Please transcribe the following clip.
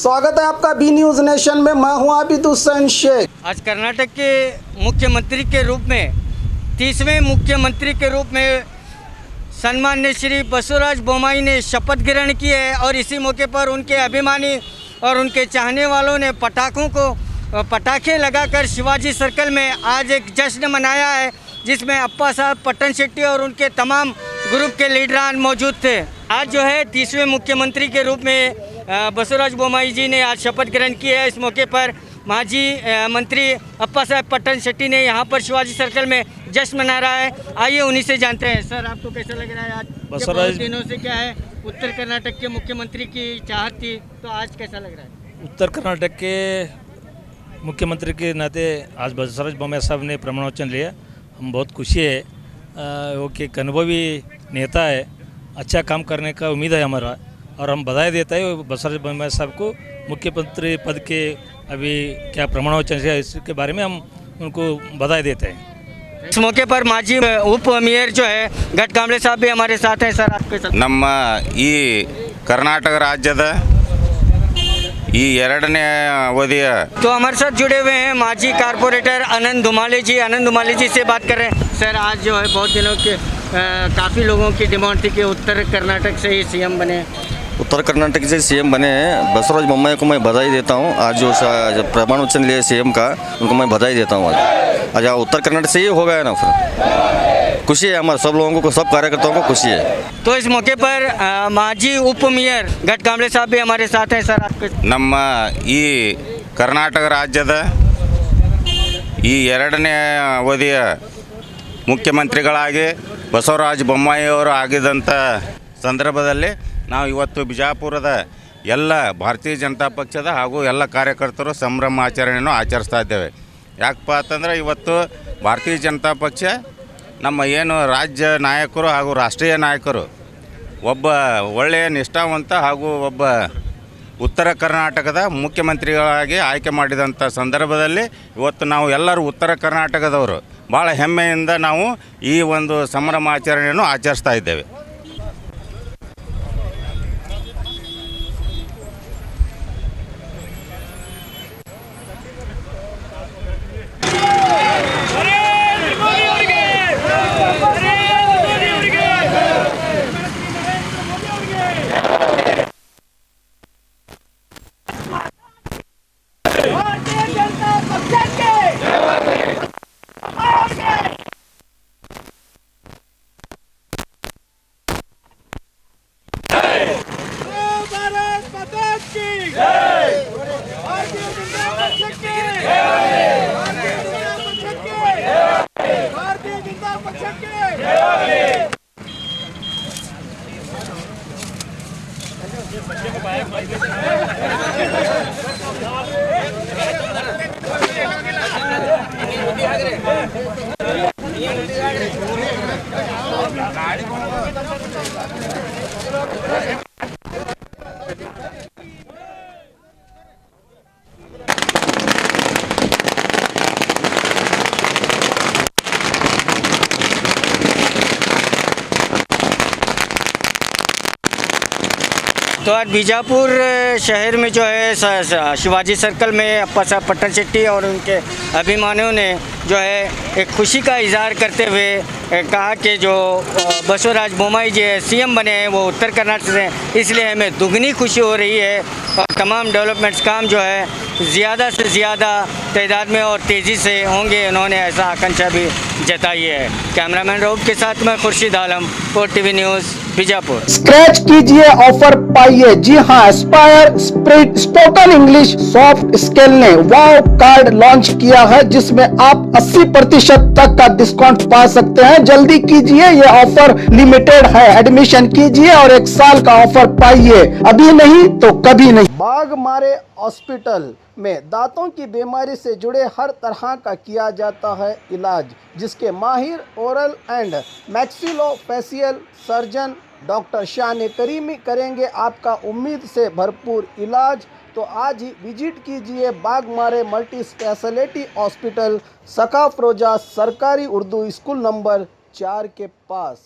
स्वागत है आपका बी न्यूज नेशन में। मैं हूं आबिद हुसैन शेख। आज कर्नाटक के मुख्यमंत्री के रूप में 30वें मुख्यमंत्री के रूप में सम्मान्य श्री बसवराज बोम्मई ने शपथ ग्रहण की है और इसी मौके पर उनके अभिमानी और उनके चाहने वालों ने पटाखे लगाकर शिवाजी सर्कल में आज एक जश्न मनाया है, जिसमें अप्पा साहब पट्टन शेट्टी और उनके तमाम ग्रुप के लीडरान मौजूद थे। आज जो है 30वें मुख्यमंत्री के रूप में बसवराज बोम्मई जी ने आज शपथ ग्रहण की है। इस मौके पर माजी मंत्री अप्पा साहब पट्टन शेट्टी ने यहाँ पर शिवाजी सर्कल में जश्न मना रहा है। आइए उन्हीं से जानते हैं। सर, आपको कैसा लग रहा है? आज बहुत दिनों से क्या है, उत्तर कर्नाटक के मुख्यमंत्री की चाहत थी, तो आज कैसा लग रहा है? उत्तर कर्नाटक के मुख्यमंत्री के नाते आज बसवराज बोम्मई साहब ने प्रमाण वचन लिया। हम बहुत खुशी है। वो कि एक अनुभवी नेता है, अच्छा काम करने का उम्मीद है हमारा, और हम बधाई देता है बसवराज बोम्मई साहब को मुख्यमंत्री पद के अभी क्या प्रमाण वचन है, इसके बारे में हम उनको बधाई देते हैं। इस मौके पर माजी उप मेयर जो है घटकांबळे साहब भी हमारे साथ हैं। सर, आपके साथ ನಮ್ಮ ಈ ಕರ್ನಾಟಕ ರಾಜ್ಯದ ಈ ಎರಡನೇ ಅವಧಿಯ तो हमारे साथ जुड़े हुए हैं माजी कारपोरेटर आनंद धुमाले जी। आनंद धुमाले जी से बात कर रहे हैं। सर, आज जो है बहुत दिनों के काफ़ी लोगों की डिमांड थी कि उत्तर कर्नाटक से ही सीएम बने। उत्तर कर्नाटक से सीएम बने हैं बसवराज बोम्मई को मैं बधाई देता हूँ। आज जो प्रमाण वचन लिए सीएम का, उनको मैं बधाई देता हूँ। आज उत्तर कर्नाटक से ही हो गया ना, फिर खुशी है हमारे सब लोगों को, सब कार्यकर्ताओं को खुशी है। तो इस मौके पर माजी उप मेयर घटकांबळे साहब भी हमारे साथ हैं। सर, आपके ನಮ್ಮ ಈ ಕರ್ನಾಟಕ ರಾಜ್ಯದ ಈ ಎರಡನೇ ಅವಧಿಯ ಮುಖ್ಯಮಂತ್ರಿಗಳಾಗಿ ಬಸವರಾಜ ಬೊಮ್ಮಾಯಿ ಅವರು ಆಗಿದ್ದಂಥ ಸಂದರ್ಭದಲ್ಲಿ ನಾವು ಇವತ್ತು ಬಿಜಾಪುರದ ಎಲ್ಲ ಭಾರತೀಯ ಜನತಾ ಪಕ್ಷದ ಹಾಗೂ ಎಲ್ಲ ಕಾರ್ಯಕರ್ತರು ಸಂಭ್ರಮಾಚರಣೆಯನ್ನು ಆಚರಿಸ್ತಾ ಇದ್ದೇವೆ। ಯಾಕಪ್ಪ ಅಂತಂದರೆ ಇವತ್ತು ಭಾರತೀಯ ಜನತಾ ಪಕ್ಷ ನಮ್ಮ ಏನು ರಾಜ್ಯ ನಾಯಕರು ಹಾಗೂ ರಾಷ್ಟ್ರೀಯ ನಾಯಕರು ಒಬ್ಬ ಒಳ್ಳೆಯ ನಿಷ್ಠಾವಂತ ಹಾಗೂ ಒಬ್ಬ ಉತ್ತರ ಕರ್ನಾಟಕದ ಮುಖ್ಯಮಂತ್ರಿಗಳಾಗಿ ಆಯ್ಕೆ ಮಾಡಿದಂಥ ಸಂದರ್ಭದಲ್ಲಿ ಇವತ್ತು ನಾವು ಎಲ್ಲರೂ ಉತ್ತರ ಕರ್ನಾಟಕದವರು ಭಾಳ ಹೆಮ್ಮೆಯಿಂದ ನಾವು ಈ ಒಂದು ಸಂಭ್ರಮಾಚರಣೆಯನ್ನು ಆಚರಿಸ್ತಾ ಇದ್ದೇವೆ। तो आज बीजापुर शहर में जो है शिवाजी सर्कल में अप्पा साहब पट्टन शेट्टी और उनके अभिमानियों ने जो है एक खुशी का इजहार करते हुए कहा कि जो बसवराज बोम्मई जी सीएम बने हैं वो उत्तर कर्नाटक से, इसलिए हमें दुगनी खुशी हो रही है और तमाम डेवलपमेंट्स काम जो है ज़्यादा से ज़्यादा तादाद में और तेज़ी से होंगे। उन्होंने ऐसा आकांक्षा भी जताई है। कैमरामैन रऊफ के साथ मैं खुर्शीद आलम, और टीवी न्यूज़ बीजापुर। स्क्रैच कीजिए, ऑफर पाइए। जी हाँ, Aspire spirit spoken English soft skill ने वाव कार्ड लॉन्च किया है, जिसमें आप 80% तक का डिस्काउंट पा सकते हैं। जल्दी कीजिए, ये ऑफर लिमिटेड है। एडमिशन कीजिए और 1 साल का ऑफर पाइए, अभी नहीं तो कभी नहीं। बाघमारे हॉस्पिटल में दांतों की बीमारी से जुड़े हर तरह का किया जाता है इलाज, जिसके माहिर oral and maxillofacial surgeon doctor शान करीमी करेंगे आपका उम्मीद से भरपूर इलाज। तो आज ही विजिट कीजिए बाघमारे मल्टी स्पेशलिटी हॉस्पिटल, सकाफरोजा सरकारी उर्दू स्कूल नंबर 4 के पास।